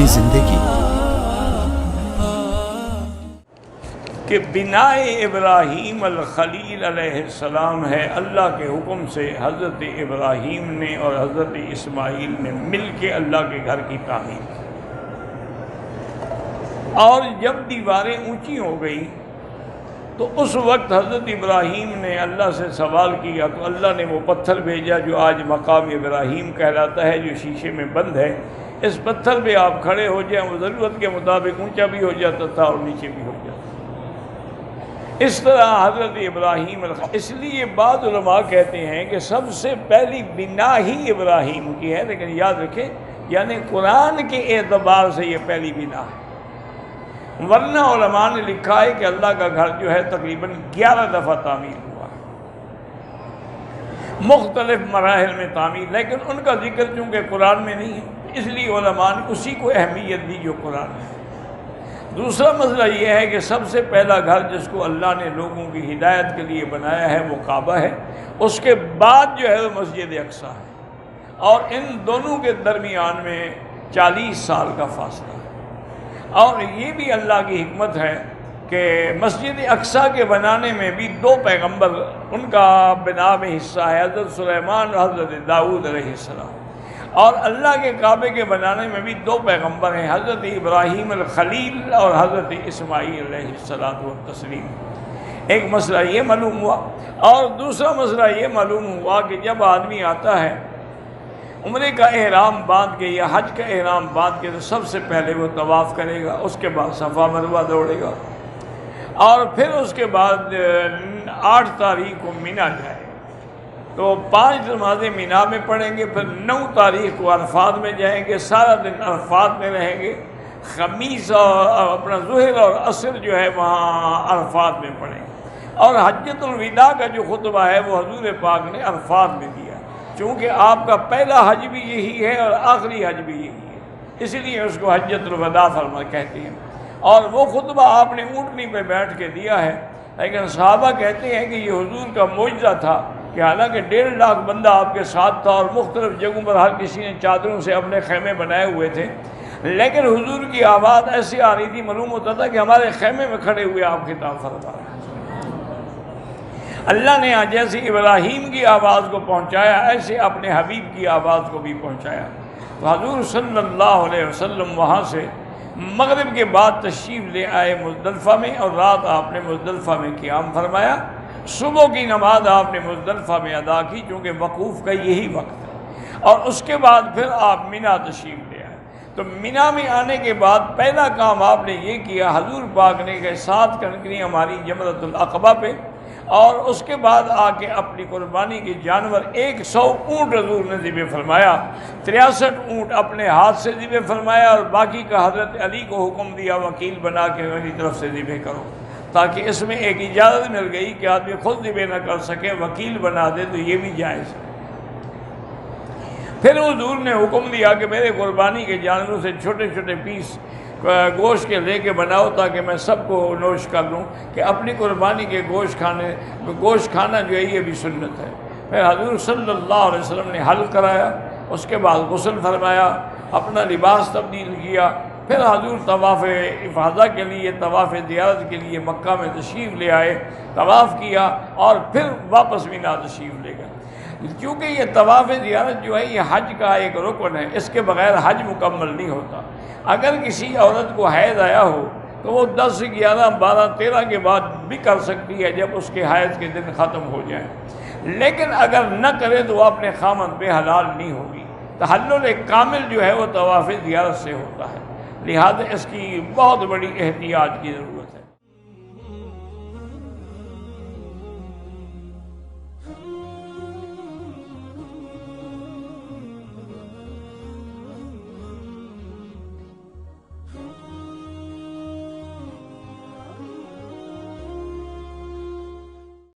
نئی زندگی کہ بنائے ابراہیم الخلیل علیہ السلام ہے، اللہ کے حکم سے حضرت ابراہیم نے اور حضرت اسماعیل نے مل کے اللہ کے گھر کی تعمیر کی۔ اور جب دیواریں اونچی ہو گئی تو اس وقت حضرت ابراہیم نے اللہ سے سوال کیا تو اللہ نے وہ پتھر بھیجا جو آج مقام ابراہیم کہلاتا ہے، جو شیشے میں بند ہے۔ اس پتھر پہ آپ کھڑے ہو جائیں، وہ ضرورت کے مطابق اونچا بھی ہو جاتا تھا اور نیچے بھی ہو جاتا تھا۔ اس طرح حضرت ابراہیم اس لیے بعض علماء کہتے ہیں کہ سب سے پہلی بنا ہی ابراہیم کی ہے، لیکن یاد رکھیں یعنی قرآن کے اعتبار سے یہ پہلی بنا ہے، ورنہ علماء نے لکھا ہے کہ اللہ کا گھر جو ہے تقریباً 11 دفعہ تعمیر ہوا ہے، مختلف مراحل میں تعمیر، لیکن ان کا ذکر چونکہ قرآن میں نہیں ہے اس لیے علماء نے اسی کو اہمیت دی جو قرآن میں ہے۔ دوسرا مسئلہ یہ ہے کہ سب سے پہلا گھر جس کو اللہ نے لوگوں کی ہدایت کے لیے بنایا ہے وہ کعبہ ہے، اس کے بعد جو ہے وہ مسجد اقصی ہے، اور ان دونوں کے درمیان میں 40 سال کا فاصلہ ہے۔ اور یہ بھی اللہ کی حکمت ہے کہ مسجد اقصی کے بنانے میں بھی 2 پیغمبر ان کا بنا میں حصہ ہے، حضرت سلیمان اور حضرت داؤد علیہ السلام، اور اللہ کے کعبے کے بنانے میں بھی 2 پیغمبر ہیں، حضرت ابراہیم الخلیل اور حضرت اسماعیل علیہ السلام۔ ایک مسئلہ یہ معلوم ہوا، اور دوسرا مسئلہ یہ معلوم ہوا کہ جب آدمی آتا ہے عمرے کا احرام باندھ کے یا حج کا احرام باندھ کے تو سب سے پہلے وہ طواف کرے گا، اس کے بعد صفا مروہ دوڑے گا، اور پھر اس کے بعد 8 تاریخ کو مینا جائے تو 5 نمازیں مینا میں پڑھیں گے، پھر 9 تاریخ کو عرفات میں جائیں گے، سارا دن عرفات میں رہیں گے، خمیس اور اپنا ظہر اور عصر جو ہے وہاں عرفات میں پڑھیں گے، اور حجۃ الوداع کا جو خطبہ ہے وہ حضور پاک نے عرفات میں دیا، چونکہ آپ کا پہلا حج بھی یہی ہے اور آخری حج بھی یہی ہے، اسی لیے اس کو حجۃ الوداع فرما کہتے ہیں، اور وہ خطبہ آپ نے اونٹنی پہ بیٹھ کے دیا ہے، لیکن صحابہ کہتے ہیں کہ یہ حضور کا معجزہ تھا کہ حالانکہ 1.5 لاکھ بندہ آپ کے ساتھ تھا اور مختلف جگہوں پر ہر کسی نے چادروں سے اپنے خیمے بنائے ہوئے تھے، لیکن حضور کی آواز ایسی آ رہی تھی معلوم ہوتا تھا کہ ہمارے خیمے میں کھڑے ہوئے آپ خطاب فرما رہے ہیں۔ اللہ نے جیسے ابراہیم کی آواز کو پہنچایا ایسے اپنے حبیب کی آواز کو بھی پہنچایا، تو حضور صلی اللہ علیہ وسلم وہاں سے مغرب کے بعد تشریف لے آئے مزدلفہ میں، اور رات آپ نے مزدلفہ میں قیام فرمایا، صبح کی نماز آپ نے مزدلفہ میں ادا کی چونکہ وقوف کا یہی وقت ہے، اور اس کے بعد پھر آپ مینا تشریف لے آئے۔ تو مینا میں آنے کے بعد پہلا کام آپ نے یہ کیا، حضور پاک نے کہ 7 کنکریاں ہماری جمرۃ العقبہ پہ، اور اس کے بعد آ کے اپنی قربانی کے جانور 100 اونٹ حضور نے ذبح فرمایا، 63 اونٹ اپنے ہاتھ سے ذبح فرمایا، اور باقی کا حضرت علی کو حکم دیا وکیل بنا کے میری طرف سے ذبح کرو، تاکہ اس میں ایک اجازت مل گئی کہ آدمی خود ذبح نہ کر سکے، وکیل بنا دے تو یہ بھی جائز ہے۔ پھر حضور نے حکم دیا کہ میرے قربانی کے جانوروں سے چھوٹے چھوٹے پیس گوشت کے لے کے بناؤ تاکہ میں سب کو نوش کر لوں، کہ اپنی قربانی کے گوشت کھانا جو ہے یہ بھی سنت ہے۔ پھر حضور صلی اللہ علیہ وسلم نے حلق کرایا، اس کے بعد غسل فرمایا، اپنا لباس تبدیل کیا، پھر حضور طواف افاضہ کے لیے طواف زیارت کے لیے مکہ میں تشریف لے آئے، طواف کیا اور پھر واپس مینا تشریف لے گئے۔ کیونکہ یہ طواف زیارت جو ہے یہ حج کا ایک رکن ہے، اس کے بغیر حج مکمل نہیں ہوتا۔ اگر کسی عورت کو حیض آیا ہو تو وہ 10، 11، 12، 13 کے بعد بھی کر سکتی ہے جب اس کے حیض کے دن ختم ہو جائیں، لیکن اگر نہ کرے تو وہ اپنے خامن پہ حلال نہیں ہوگی۔ تحلل کامل جو ہے وہ طواف زیارت سے ہوتا ہے، لہذا اس کی بہت بڑی احتیاط کی ضرورت ہے۔